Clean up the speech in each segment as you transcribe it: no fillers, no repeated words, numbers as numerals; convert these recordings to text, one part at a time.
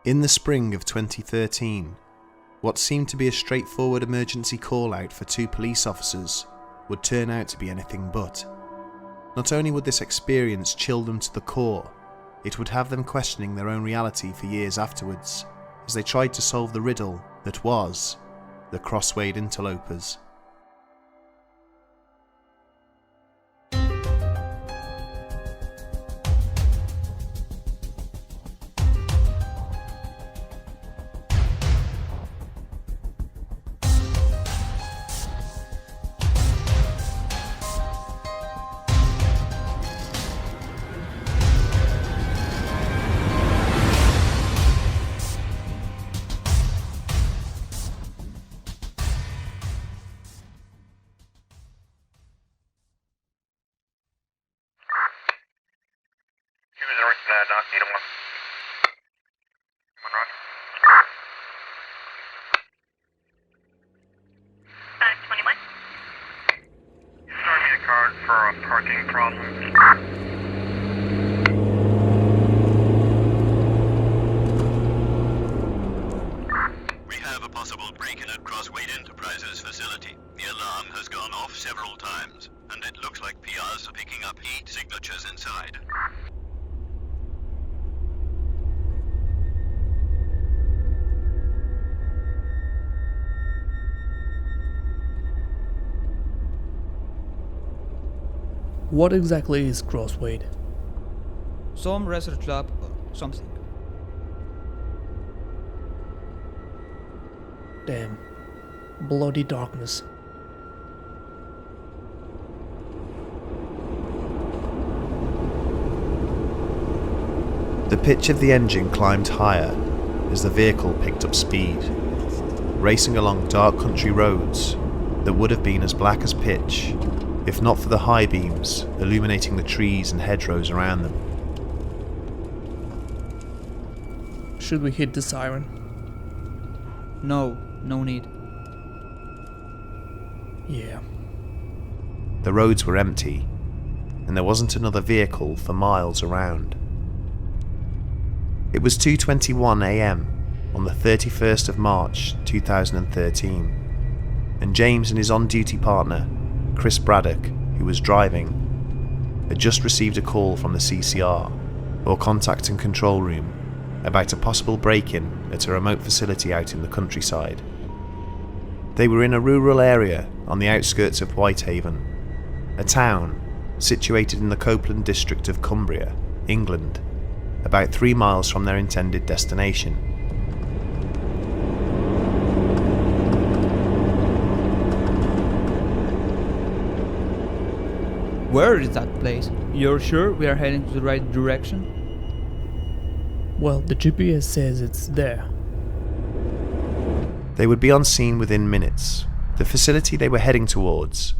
In the spring of 2013, what seemed to be a straightforward emergency call-out for 2 police officers would turn out to be anything but. Not only would this experience chill them to the core, it would have them questioning their own reality for years afterwards, as they tried to solve the riddle that was the CrossWade Interlopers. For a parking problem. We have a possible break-in at CrossWade Enterprises facility. The alarm has gone off several times, and it looks like PRs are picking up heat signatures inside. What exactly is CrossWade? Some research lab or something. Damn. Bloody darkness. The pitch of the engine climbed higher as the vehicle picked up speed, racing along dark country roads that would have been as black as pitch if not for the high beams illuminating the trees and hedgerows around them. Should we hit the siren? No need. Yeah. The roads were empty, and there wasn't another vehicle for miles around. It was 2:21 a.m. on the 31st of March 2013, and James and his on-duty partner, Chris Braddock, who was driving, had just received a call from the CCR, or Contact and Control Room, about a possible break-in at a remote facility out in the countryside. They were in a rural area on the outskirts of Whitehaven, a town situated in the Copeland district of Cumbria, England, about 3 miles from their intended destination. Where is that place? You're sure we are heading to the right direction? Well, the GPS says it's there. They would be on scene within minutes. The facility they were heading towards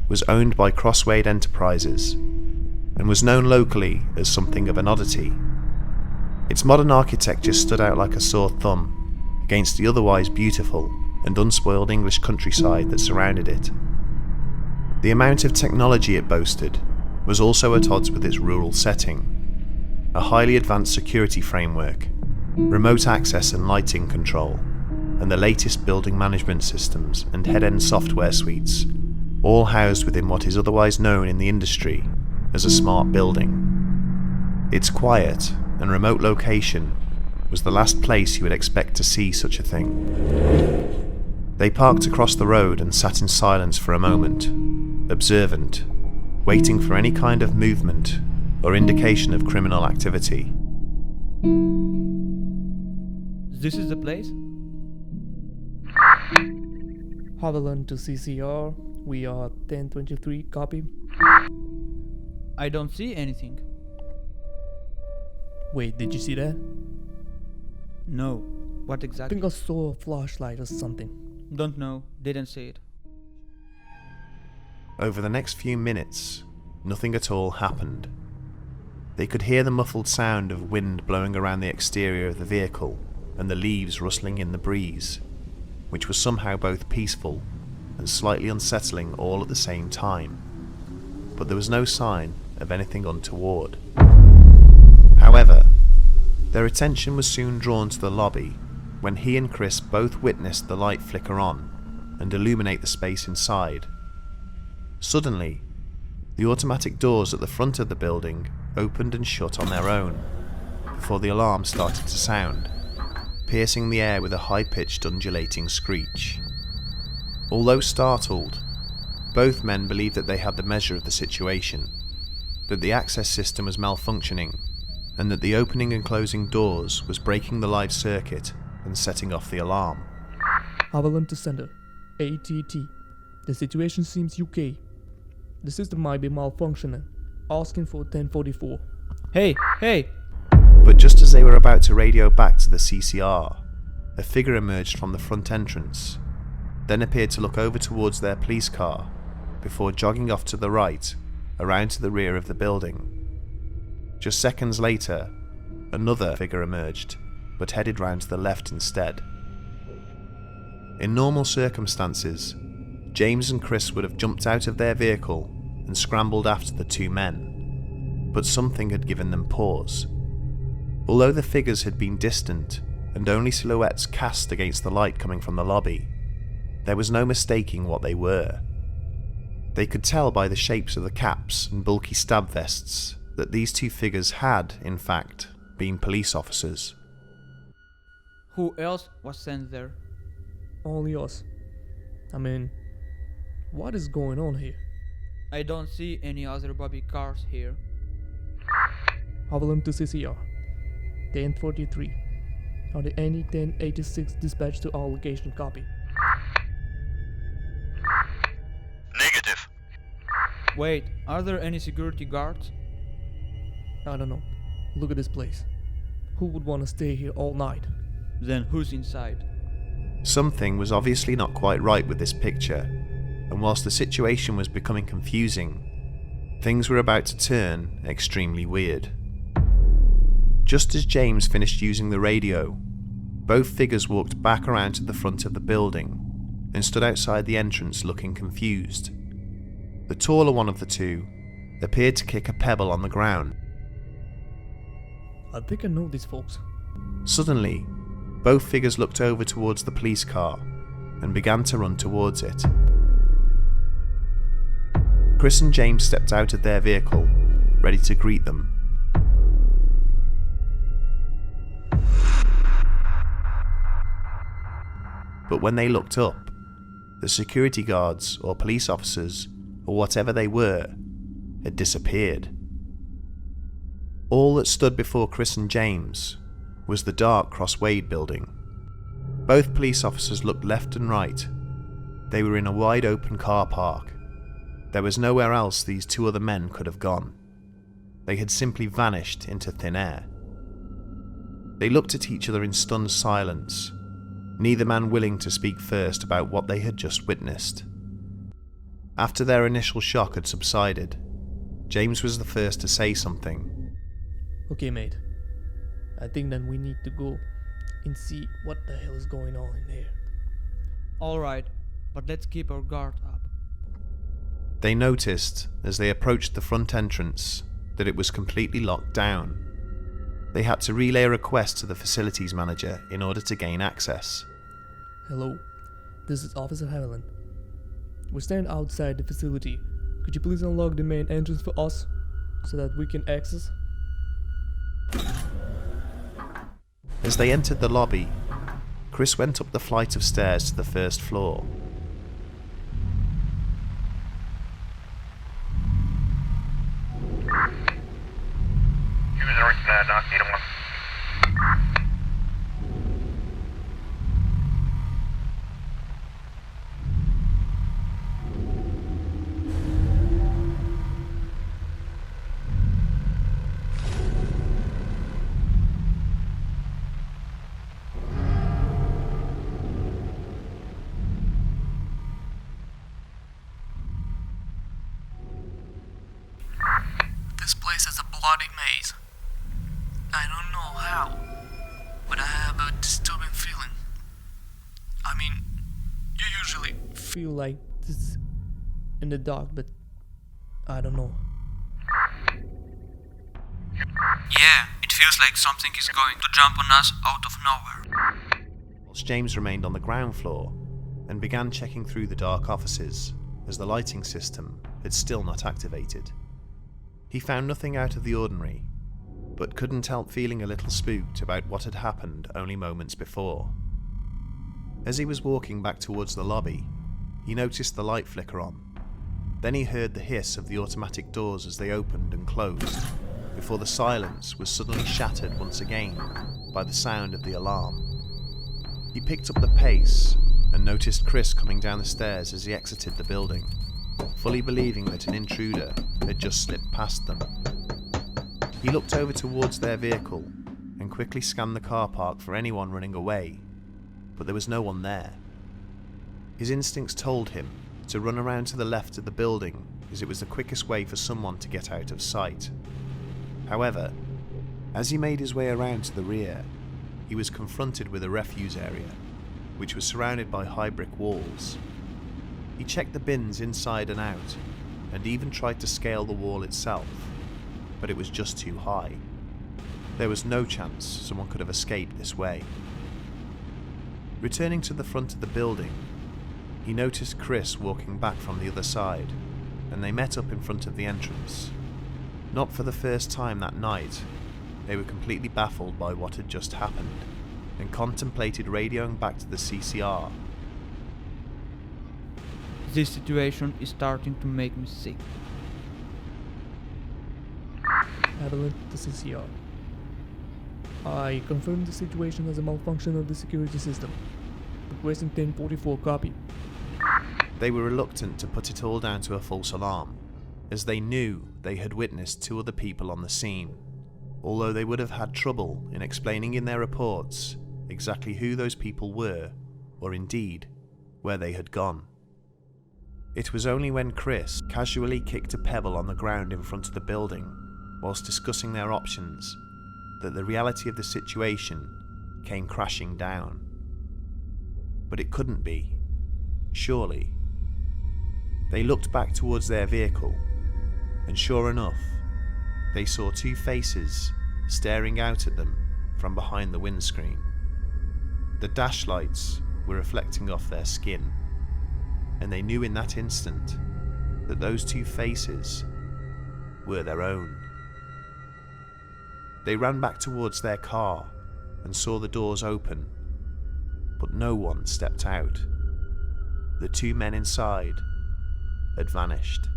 was owned by CrossWade Enterprises and was known locally as something of an oddity. Its modern architecture stood out like a sore thumb against the otherwise beautiful and unspoiled English countryside that surrounded it. The amount of technology it boasted was also at odds with its rural setting. A highly advanced security framework, remote access and lighting control, and the latest building management systems and head-end software suites, all housed within what is otherwise known in the industry as a smart building. Its quiet and remote location was the last place you would expect to see such a thing. They parked across the road and sat in silence for a moment, observant, waiting for any kind of movement or indication of criminal activity. This is the place? Haviland to CCR, we are 1023, copy. I don't see anything. Wait, did you see that? No. What I exactly? think I saw a flashlight or something. Don't know. Didn't see it. Over the next few minutes, nothing at all happened. They could hear the muffled sound of wind blowing around the exterior of the vehicle and the leaves rustling in the breeze, which was somehow both peaceful and slightly unsettling all at the same time. But there was no sign of anything untoward. However, Their attention was soon drawn to the lobby when he and Chris both witnessed the light flicker on and illuminate the space inside. Suddenly, the automatic doors at the front of the building opened and shut on their own before the alarm started to sound, piercing the air with a high-pitched undulating screech. Although startled, both men believed that they had the measure of the situation, that the access system was malfunctioning, and that the opening and closing doors was breaking the live circuit and setting off the alarm. Haviland to sender. ATT. The situation seems UK. The system might be malfunctioning. Asking for 1044. Hey, hey! But just as they were about to radio back to the CCR, a figure emerged from the front entrance, then appeared to look over towards their police car, before jogging off to the right, around to the rear of the building. Just seconds later, another figure emerged, but headed round to the left instead. In normal circumstances, James and Chris would have jumped out of their vehicle and scrambled after the two men, but something had given them pause. Although the figures had been distant and only silhouettes cast against the light coming from the lobby, there was no mistaking what they were. They could tell by the shapes of the caps and bulky stab vests that these two figures had, in fact, been police officers. Who else was sent there? Only us. I mean, what is going on here? I don't see any other Bobby cars here. Haviland to CCR. 1043. Are there any 1086 dispatched to our location? Copy. Negative. Wait, are there any security guards? I don't know. Look at this place. Who would want to stay here all night? Then who's inside? Something was obviously not quite right with this picture, and whilst the situation was becoming confusing, things were about to turn extremely weird. Just as James finished using the radio, both figures walked back around to the front of the building and stood outside the entrance looking confused. The taller one of the two appeared to kick a pebble on the ground. I think I know these folks. Suddenly, both figures looked over towards the police car and began to run towards it. Chris and James stepped out of their vehicle, ready to greet them. But when they looked up, the security guards or police officers, or whatever they were, had disappeared. All that stood before Chris and James was the dark CrossWade building. Both police officers looked left and right. They were in a wide open car park. There was nowhere else these two other men could have gone. They had simply vanished into thin air. They looked at each other in stunned silence, neither man willing to speak first about what they had just witnessed. After their initial shock had subsided, James was the first to say something. Okay, mate. I think that we need to go and see what the hell is going on in here. Alright, but let's keep our guard up. They noticed, as they approached the front entrance, that it was completely locked down. They had to relay a request to the facilities manager in order to gain access. Hello, this is Officer Haviland. We're standing outside the facility. Could you please unlock the main entrance for us, so that we can access? As they entered the lobby, Chris went up the flight of stairs to the first floor. This place is a bloody maze. I don't know how, but I have a disturbing feeling. I mean, you usually feel like this in the dark, but I don't know. Yeah, it feels Feels like something is going to jump on us out of nowhere. Whilst James remained on the ground floor and began checking through the dark offices as the lighting system had still not activated. He found nothing out of the ordinary, but couldn't help feeling a little spooked about what had happened only moments before. As he was walking back towards the lobby, he noticed the light flicker on. Then he heard the hiss of the automatic doors as they opened and closed, before the silence was suddenly shattered once again by the sound of the alarm. He picked up the pace and noticed Chris coming down the stairs as he exited the building, fully believing that an intruder had just slipped past them. He looked over towards their vehicle and quickly scanned the car park for anyone running away, but there was no one there. His instincts told him to run around to the left of the building as it was the quickest way for someone to get out of sight. However, as he made his way around to the rear, he was confronted with a refuse area, which was surrounded by high brick walls. He checked the bins inside and out, and even tried to scale the wall itself, but it was just too high. There was no chance someone could have escaped this way. Returning to the front of the building, he noticed Chris walking back from the other side, and they met up in front of the entrance. Not for the first time that night, they were completely baffled by what had just happened, and contemplated radioing back to the CCR. This situation is starting to make me sick. Avalanche to CCR. I confirm the situation as a malfunction of the security system. Requesting 1044 copy. They were reluctant to put it all down to a false alarm, as they knew they had witnessed 2 other people on the scene, although they would have had trouble in explaining in their reports exactly who those people were, or indeed, where they had gone. It was only when Chris casually kicked a pebble on the ground in front of the building, whilst discussing their options, that the reality of the situation came crashing down. But it couldn't be. Surely. They looked back towards their vehicle, and sure enough, they saw 2 faces staring out at them from behind the windscreen. The dash lights were reflecting off their skin, and they knew in that instant that those 2 faces were their own. They ran back towards their car and saw the doors open, but no one stepped out. The 2 men inside had vanished.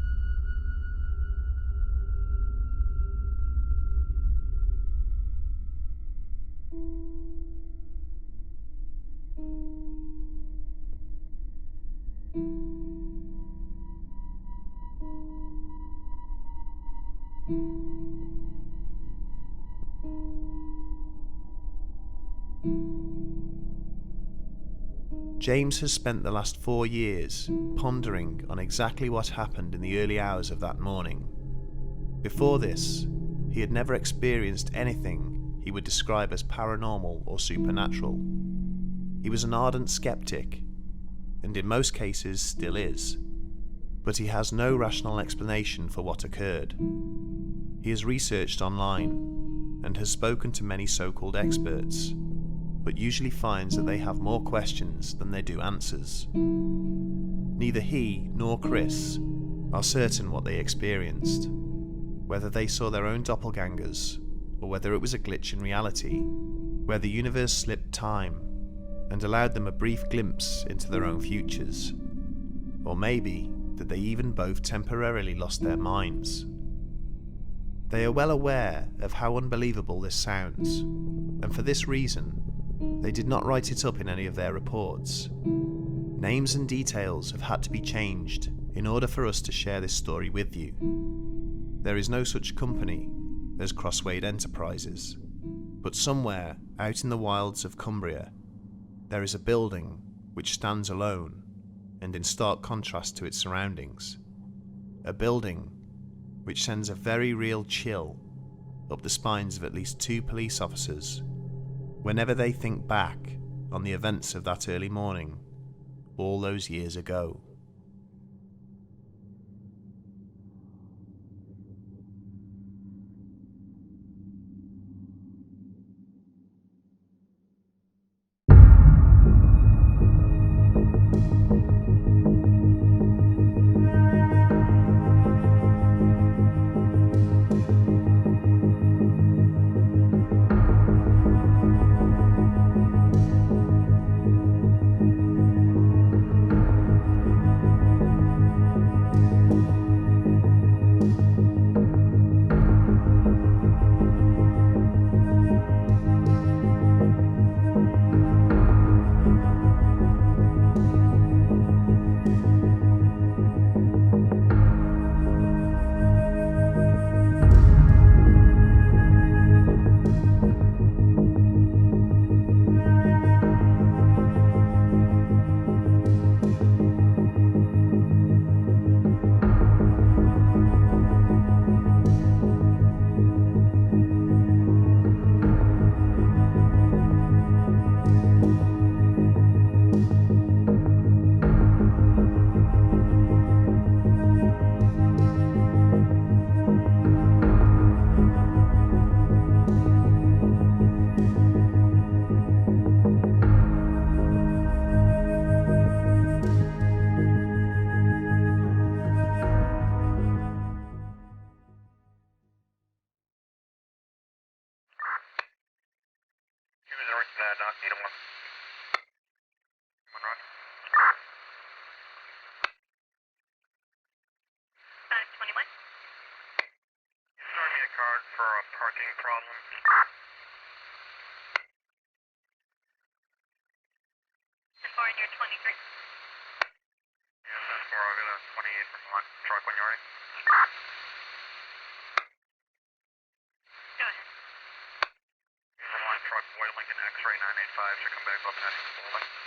James has spent the last 4 years pondering on exactly what happened in the early hours of that morning. Before this, he had never experienced anything he would describe as paranormal or supernatural. He was an ardent skeptic, and in most cases still is, but he has no rational explanation for what occurred. He has researched online and has spoken to many so-called experts, but usually finds that they have more questions than they do answers. Neither he nor Chris are certain what they experienced, whether they saw their own doppelgangers, or whether it was a glitch in reality, where the universe slipped time and allowed them a brief glimpse into their own futures. Or maybe that they even both temporarily lost their minds. They are well aware of how unbelievable this sounds, and for this reason, they did not write it up in any of their reports. Names and details have had to be changed in order for us to share this story with you. There is no such company as CrossWade Enterprises, but somewhere out in the wilds of Cumbria, there is a building which stands alone and in stark contrast to its surroundings. A building which sends a very real chill up the spines of at least 2 police officers whenever they think back on the events of that early morning all those years ago. Doc, need one. One run. 521. Start me a card for a parking problem. And 4 in your 23. Yes, that's 4. I'll get a 28 from one truck when you're ready. Go ahead. From one truck, Boy Lincoln X-ray 985 should come back up and heading to Boulder.